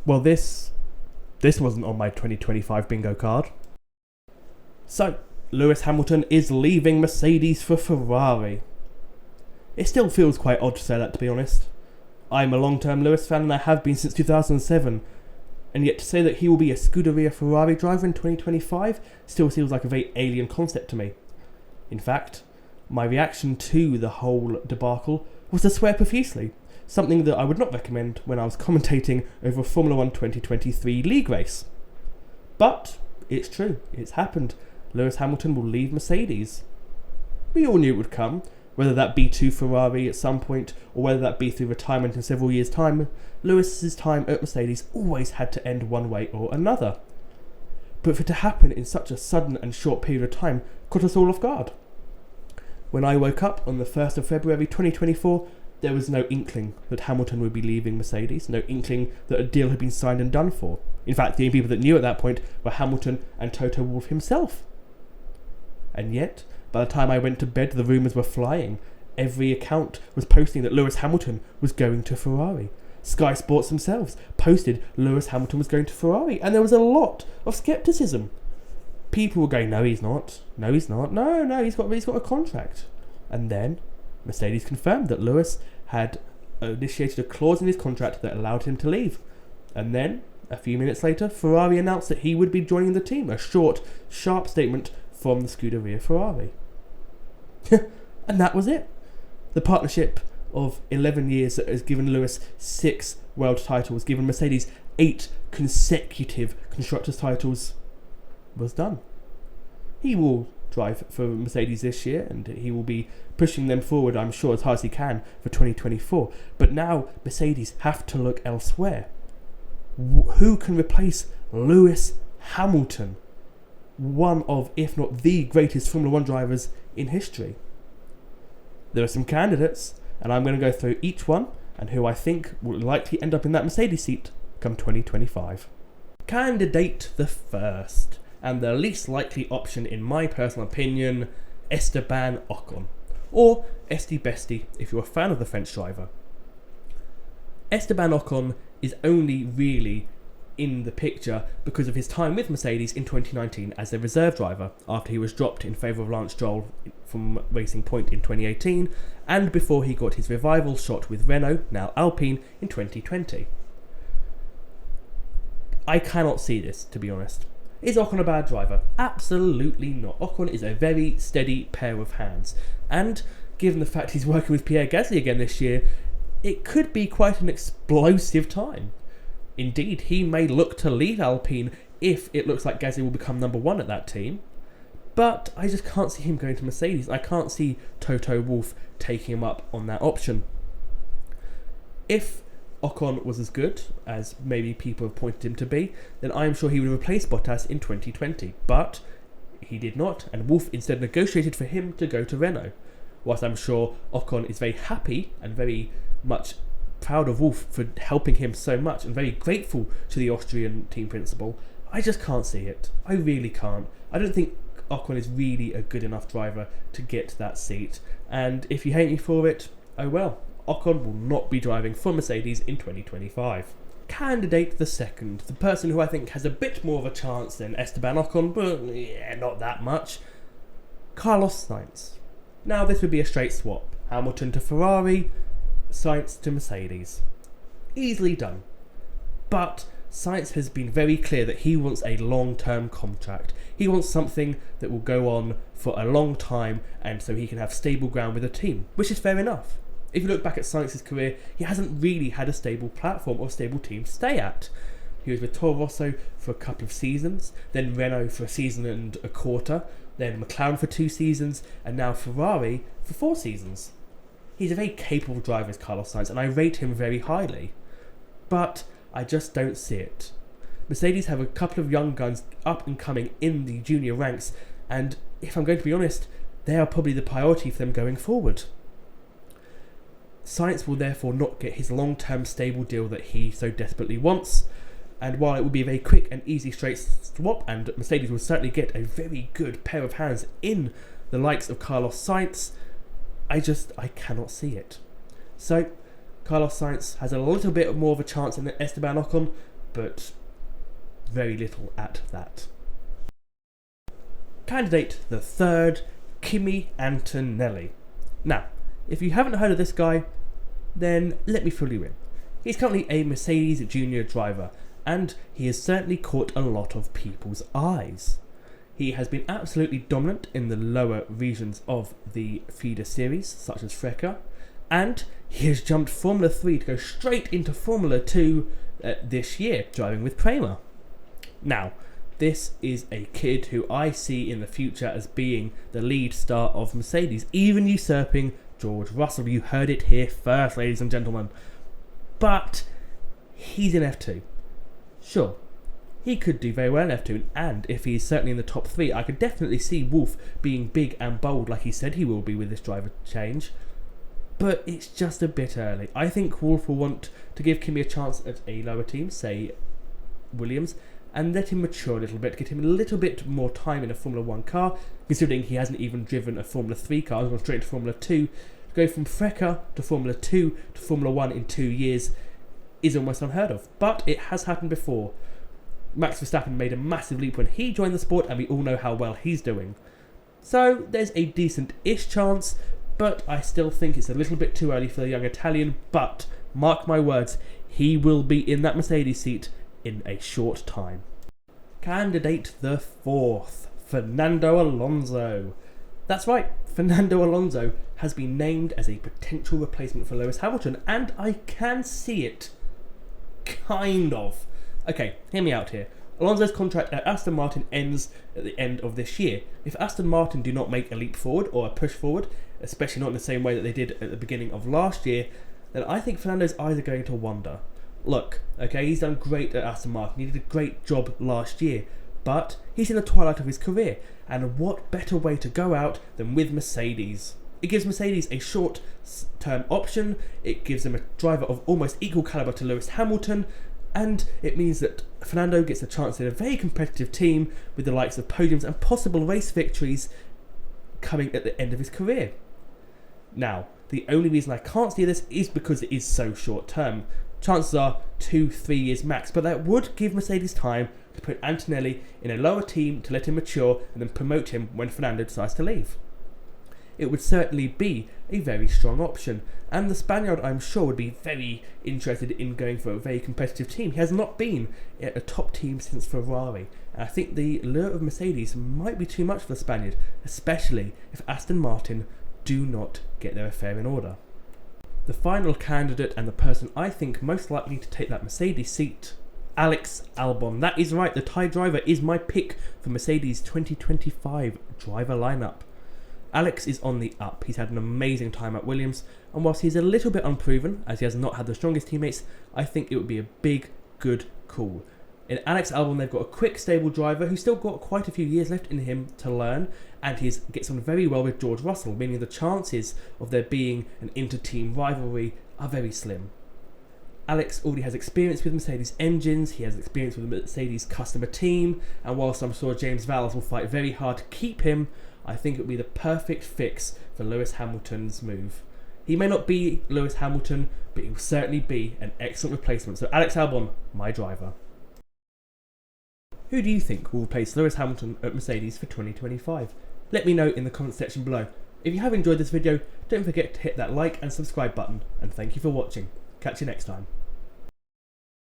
Well, this wasn't on my 2025 bingo card. So, Lewis Hamilton is leaving Mercedes for Ferrari. It still feels quite odd to say that, to be honest. I'm a long-term Lewis fan and I have been since 2007, and yet to say that he will be a Scuderia Ferrari driver in 2025 still feels like a very alien concept to me. In fact, my reaction to the whole debacle was to swear profusely, something that I would not recommend when I was commentating over a Formula 1 2023 league race. But it's true, it's happened. Lewis Hamilton will leave Mercedes. We all knew it would come, whether that be to Ferrari at some point or whether that be through retirement in several years' time. Lewis's time at Mercedes always had to end one way or another. But for it to happen in such a sudden and short period of time caught us all off guard. When I woke up on the 1st of February 2024, there was no inkling that Hamilton would be leaving Mercedes, no inkling that a deal had been signed and done for. In fact, the only people that knew at that point were Hamilton and Toto Wolff himself. And yet, by the time I went to bed, the rumours were flying. Every account was posting that Lewis Hamilton was going to Ferrari. Sky Sports themselves posted Lewis Hamilton was going to Ferrari, and there was a lot of scepticism. People were going, no, he's not. No, he's not. No, he's got a contract. And then Mercedes confirmed that Lewis had initiated a clause in his contract that allowed him to leave. And then, a few minutes later, Ferrari announced that he would be joining the team. A short, sharp statement from the Scuderia Ferrari. And that was it. The partnership of 11 years that has given Lewis 6 world titles, given Mercedes 8 consecutive constructors titles, was done. He will drive for Mercedes this year and he will be pushing them forward, I'm sure, as hard as he can for 2024. But now Mercedes have to look elsewhere. Who can replace Lewis Hamilton? One of, if not the greatest Formula 1 drivers in history. There are some candidates, and I'm going to go through each one and who I think will likely end up in that Mercedes seat come 2025. Candidate the first, and the least likely option in my personal opinion, Esteban Ocon, or Esti Besti if you're a fan of the French driver. Esteban Ocon is only really in the picture because of his time with Mercedes in 2019 as a reserve driver after he was dropped in favour of Lance Stroll from Racing Point in 2018 and before he got his revival shot with Renault, now Alpine, in 2020. I cannot see this, to be honest. Is Ocon a bad driver? Absolutely not. Ocon is a very steady pair of hands, and given the fact he's working with Pierre Gasly again this year, it could be quite an explosive time. Indeed, he may look to leave Alpine if it looks like Gasly will become number one at that team. But I just can't see him going to Mercedes. I can't see Toto Wolff taking him up on that option. If Ocon was as good as maybe people have pointed him to be, then I am sure he would replace Bottas in 2020. But he did not, and Wolff instead negotiated for him to go to Renault. Whilst I'm sure Ocon is very happy and very much proud of Wolff for helping him so much and very grateful to the Austrian team principal, I just can't see it. I really can't. I don't think Ocon is really a good enough driver to get that seat, and if you hate me for it, oh well. Ocon will not be driving for Mercedes in 2025. Candidate the second, the person who I think has a bit more of a chance than Esteban Ocon, but yeah, not that much, Carlos Sainz. Now this would be a straight swap. Hamilton to Ferrari, Sainz to Mercedes. Easily done. But Sainz has been very clear that he wants a long-term contract. He wants something that will go on for a long time and so he can have stable ground with a team, which is fair enough. If you look back at Sainz's career, he hasn't really had a stable platform or stable team to stay at. He was with Toro Rosso for a couple of seasons, then Renault for a season and a quarter, then McLaren for 2 seasons, and now Ferrari for 4 seasons. He's a very capable driver, is Carlos Sainz, and I rate him very highly. But I just don't see it. Mercedes have a couple of young guns up and coming in the junior ranks, and if I'm going to be honest, they are probably the priority for them going forward. Sainz will therefore not get his long-term stable deal that he so desperately wants, and while it will be a very quick and easy straight swap, and Mercedes will certainly get a very good pair of hands in the likes of Carlos Sainz, I cannot see it. So, Carlos Sainz has a little bit more of a chance than Esteban Ocon, but very little at that. Candidate the third, Kimi Antonelli. Now, if you haven't heard of this guy, then let me fill you in. He's currently a Mercedes junior driver, and he has certainly caught a lot of people's eyes. He has been absolutely dominant in the lower regions of the feeder series, such as Freca, and he has jumped Formula 3 to go straight into Formula 2 this year, driving with Prema. Now, this is a kid who I see in the future as being the lead star of Mercedes, even usurping George Russell. You heard it here first, ladies and gentlemen. But he's in F2. Sure, he could do very well in F2, and if he's certainly in the top 3, I could definitely see Wolff being big and bold like he said he will be with this driver change. But it's just a bit early. I think Wolff will want to give Kimi a chance at a lower team, say Williams, and let him mature a little bit, get him a little bit more time in a Formula 1 car, considering he hasn't even driven a Formula 3 car, he's gone straight to Formula 2. To go from Freca to Formula 2 to Formula 1 in 2 years is almost unheard of. But it has happened before. Max Verstappen made a massive leap when he joined the sport, and we all know how well he's doing. So there's a decent-ish chance, but I still think it's a little bit too early for the young Italian. But mark my words, he will be in that Mercedes seat in a short time. Candidate the fourth, Fernando Alonso. That's right, Fernando Alonso has been named as a potential replacement for Lewis Hamilton, and I can see it. Kind of. Okay, hear me out here. Alonso's contract at Aston Martin ends at the end of this year. If Aston Martin do not make a leap forward or a push forward, especially not in the same way that they did at the beginning of last year, then I think Fernando's eyes are going to wander. Look, okay, he's done great at Aston Martin, he did a great job last year, but he's in the twilight of his career, and what better way to go out than with Mercedes? It gives Mercedes a short-term option, it gives them a driver of almost equal calibre to Lewis Hamilton, and it means that Fernando gets a chance in a very competitive team with the likes of podiums and possible race victories coming at the end of his career. Now, the only reason I can't see this is because it is so short-term. Chances are 2-3 years max, but that would give Mercedes time to put Antonelli in a lower team to let him mature and then promote him when Fernando decides to leave. It would certainly be a very strong option, and the Spaniard I'm sure would be very interested in going for a very competitive team. He has not been at a top team since Ferrari, and I think the lure of Mercedes might be too much for the Spaniard, especially if Aston Martin do not get their affair in order. The final candidate, and the person I think most likely to take that Mercedes seat, Alex Albon. That is right, the Thai driver is my pick for Mercedes 2025 driver lineup. Alex is on the up. He's had an amazing time at Williams, and whilst he's a little bit unproven, as he has not had the strongest teammates, I think it would be a big, good call. In Alex Albon, they've got a quick, stable driver who's still got quite a few years left in him to learn, and he gets on very well with George Russell, meaning the chances of there being an inter-team rivalry are very slim. Alex already has experience with Mercedes engines, he has experience with the Mercedes customer team, and whilst I'm sure James Vowles will fight very hard to keep him, I think it would be the perfect fix for Lewis Hamilton's move. He may not be Lewis Hamilton, but he will certainly be an excellent replacement. So Alex Albon, my driver. Who do you think will replace Lewis Hamilton at Mercedes for 2025? Let me know in the comment section below. If you have enjoyed this video, don't forget to hit that like and subscribe button, and thank you for watching. Catch you next time.